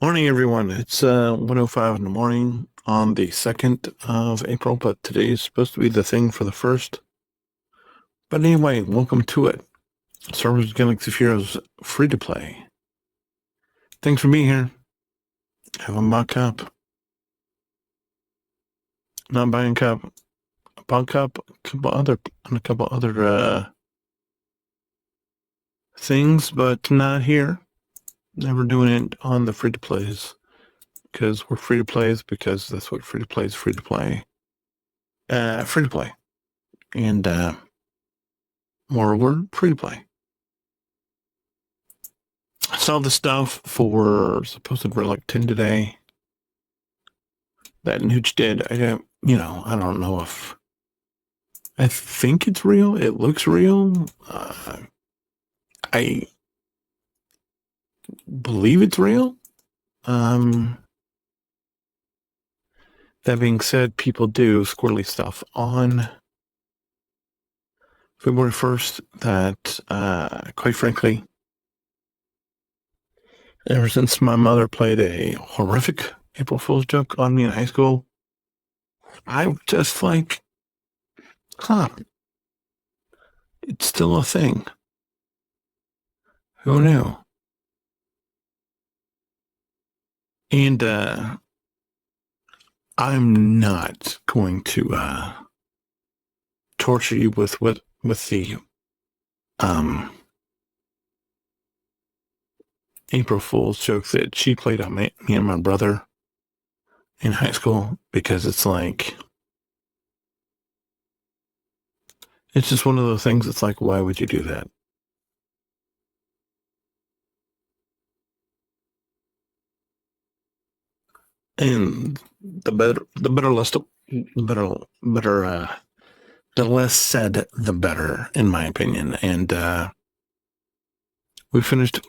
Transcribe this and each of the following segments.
Morning, everyone. It's 1:05 in the morning on the 2nd of April, but today is supposed to be the thing for the 1st. But anyway, welcome to it. Star Wars Galaxy of Heroes free to play. Thanks for being here. Have a mock cup. Not buying cup. A bug cup, a couple other things, but not here. Never doing it on the free to plays. Because we're free to plays, because that's what free to play is. Free to play. Free to play. And moreover, free to play. I saw the stuff for supposed to like 10 today. That Nooch did. I don't know if I think it's real. It looks real. I believe it's real. That being said, people do squirrely stuff on February 1st that, quite frankly, ever since my mother played a horrific April Fool's joke on me in high school, I just like, it's still a thing. Who knew? And I'm not going to torture you with the April Fool's joke that she played on me and my brother in high school, because it's like, it's just one of those things. It's like, why would you do that? And the less said, the better, in my opinion. And we finished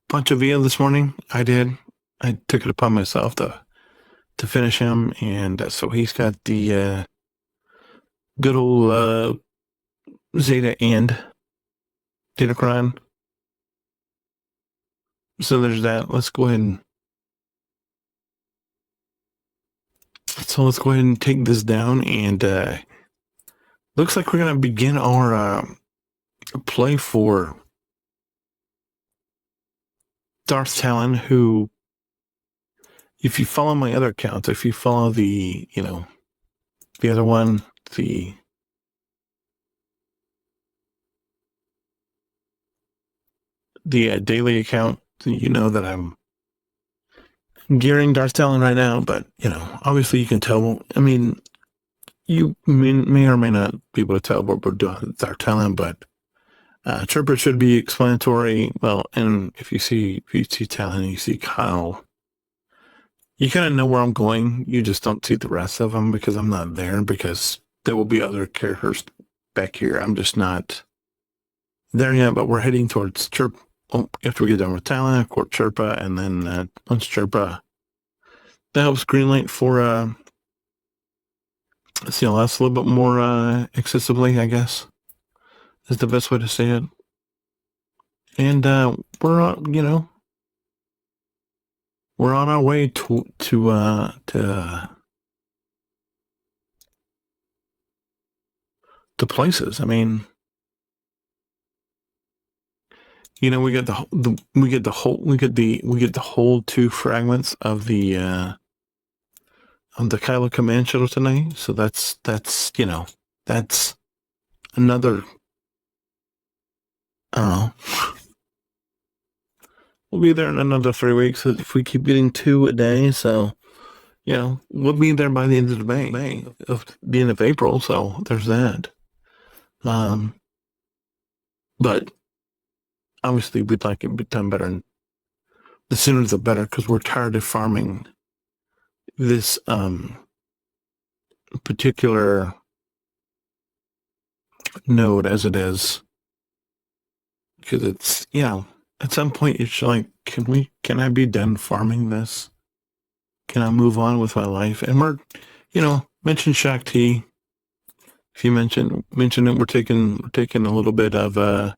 Pancho Villa this morning. I did. I took it upon myself to finish him, and so he's got the good old Zeta and Datacron. So there's that. Let's go ahead and take this down, and looks like we're gonna begin our play for Darth Talon, who, if you follow my other accounts, if you follow the other one, the daily account, you know that I'm gearing Darth Talon right now, but obviously you can tell. I mean, you may or may not be able to tell what we're doing with Darth Talon, but Chirper should be explanatory. Well, and if you see Talon and you see Kyle, you kind of know where I'm going. You just don't see the rest of them because I'm not there, because there will be other characters back here. I'm just not there yet, but we're heading towards Chirp. After we get done with Talon, of course, Chirpa, and then once Chirpa, that helps greenlight for CLS a little bit more accessibly, I guess, is the best way to say it. And we're we're on our way to places. I mean, we get the whole two fragments of the Kylo Command shuttle tonight. So that's another. I don't know. We'll be there in another 3 weeks if we keep getting 2 a day. So, we'll be there by the end of May, of the end of April. So there's that. But obviously we'd like it to be done better, and the sooner the better, because we're tired of farming this particular node as it is, because it's at some point it's like, can I be done farming this? Can I move on with my life? And we're mention Shakti. If you mention it, we're taking a little bit of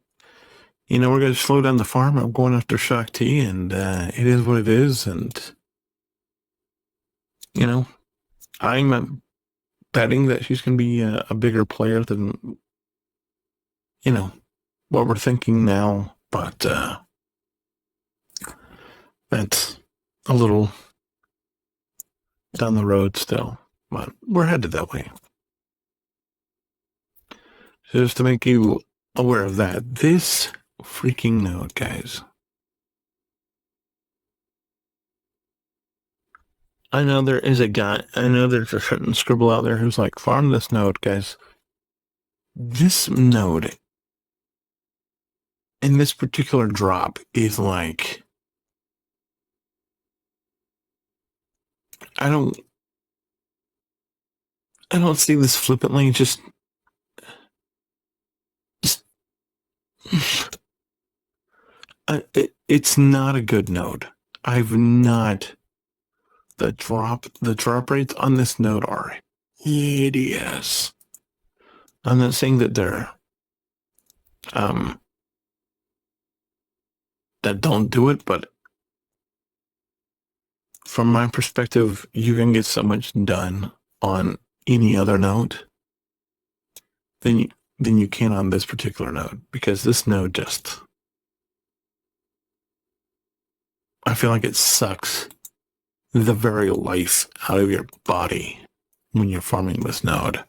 we're going to slow down the farm. I'm going after Shakti, and it is what it is. And, I'm betting that she's going to be a bigger player than, what we're thinking now. But that's a little down the road still. But we're headed that way. So just to make you aware of that, this freaking node, guys. I know there is a guy, I know there's a certain scribble out there who's like, farm this node, guys. This node in this particular drop is like, I don't see this flippantly, just it's not a good node. The drop rates on this node are hideous. I'm not saying that they're that don't do it, but from my perspective, you can get so much done on any other node than you can on this particular node, because this node just, I feel like it sucks the very life out of your body when you're farming this node.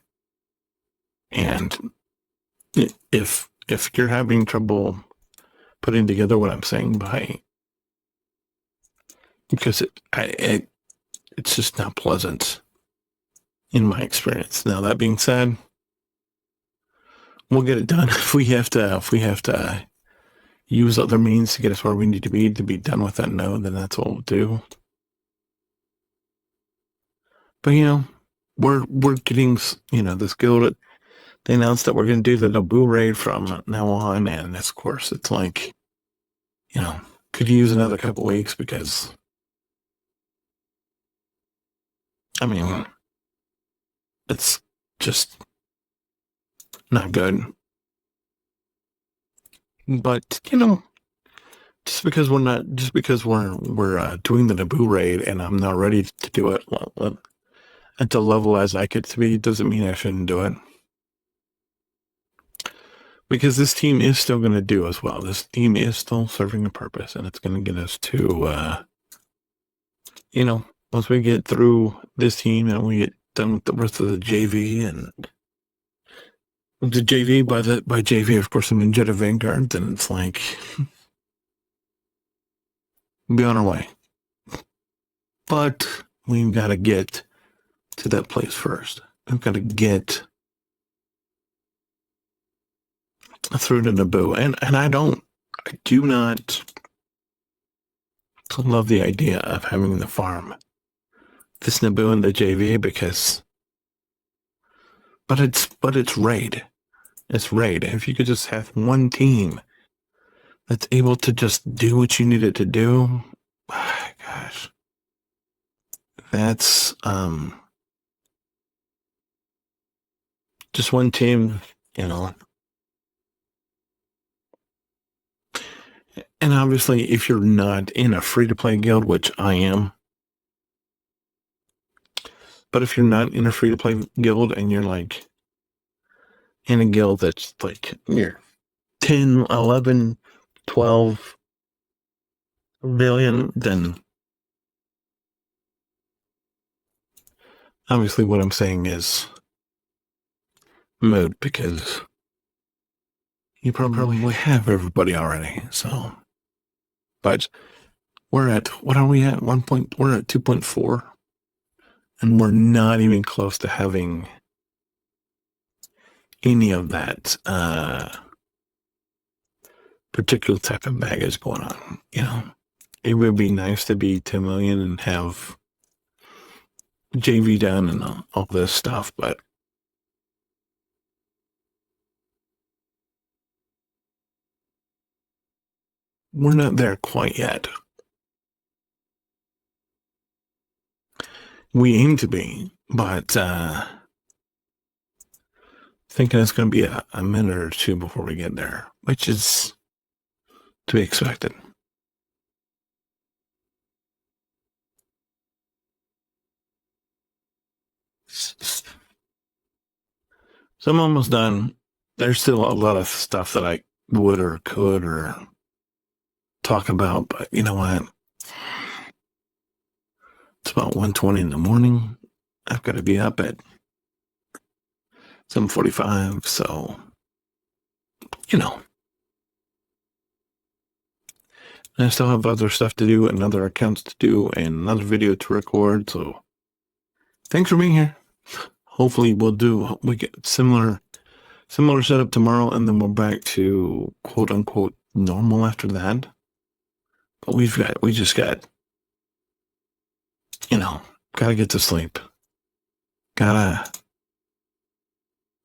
And if you're having trouble putting together what I'm saying because it's just not pleasant in my experience. Now, that being said, we'll get it done. If we have to use other means to get us where we need to be done with that node, then that's what we'll do. But we're getting, this guild. They announced that we're going to do the Naboo raid from now on, and of course, it's like, could use another couple weeks because, I mean, it's just not good. But just because we're doing the Naboo raid and I'm not ready to do it at the level as I could to be, doesn't mean I shouldn't do it. Because this team is still going to do as well. This team is still serving a purpose, and it's going to get us to, once we get through this team and we get done with the rest of the JV, and the JV, by JV, of course, I mean Jedi Vanguard, then it's like, we'll be on our way. But we've got to get to that place first. We've got to get through to Naboo, and I do not love the idea of having the farm this Naboo and the JV but it's raid. It's raid. If you could just have one team that's able to just do what you need it to do, gosh, that's just one team, And obviously, if you're not in a free-to-play guild, which I am, but if you're not in a free-to-play guild and you're like in a guild that's like near 10, 11, 12 billion, then obviously what I'm saying is moot, because you probably have everybody already. So, but we're at, what are we at? We're at 2.4, and we're not even close to having any of that particular type of baggage going on. It would be nice to be 10 million and have JV done and all this stuff, but we're not there quite yet. We aim to be, but thinking it's going to be a minute or two before we get there, which is to be expected. So I'm almost done. There's still a lot of stuff that I would or could or talk about, but you know what? It's about 1:20 in the morning. I've got to be up at 7:45, so you know. And I still have other stuff to do and other accounts to do and another video to record, so thanks for being here. Hopefully we get similar setup tomorrow, and then we're back to quote unquote normal after that. But we just got, gotta get to sleep. Gotta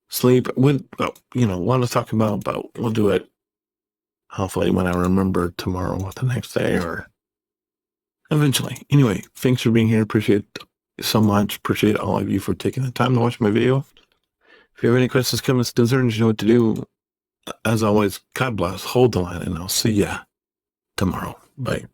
sleep with, a lot to talk about, but we'll do it hopefully when I remember tomorrow or the next day or eventually. Anyway, thanks for being here. Appreciate it so much. Appreciate all of you for taking the time to watch my video. If you have any questions, comments, concerns, you know what to do. As always, God bless, hold the line, and I'll see ya tomorrow. Bye.